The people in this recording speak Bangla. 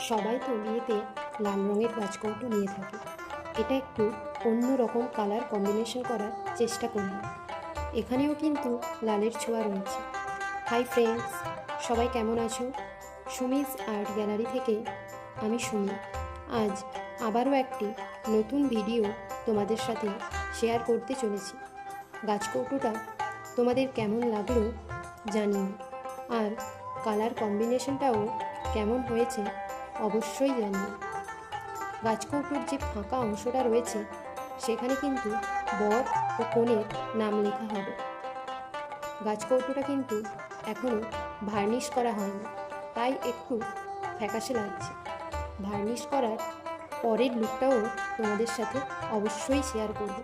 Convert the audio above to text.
সবাই তো বিয়েতে লাল রঙের গাছকৌটো নিয়ে থাকে। এটা একটু অন্য রকম কালার কম্বিনেশন করার চেষ্টা করলাম। এখানেও কিন্তু লালের ছোঁয়া রয়েছে। হাই ফ্রেন্ডস, সবাই কেমন আছো? সুমিজ আর্ট গ্যালারি থেকে আমি সুমি। আজ আবারও একটি নতুন ভিডিও তোমাদের সাথে শেয়ার করতে চলেছি। গাছকৌটোটা তোমাদের কেমন লাগলো জানিও, আর কালার কম্বিনেশনটাও কেমন হয়েছে অবশ্যই জানিও। গাছকৌটোর যে ফাঁকা অংশটা রয়েছে সেখানে কিন্তু বর ও কনের নাম লেখা হবে। গাছকৌটোটা কিন্তু এখনও ভার্নিশ করা হয়নি, তাই একটু ফ্যাকাশে লাগছে। ভার্নিশ করার পরের লুকটাও তোমাদের সাথে অবশ্যই শেয়ার করব।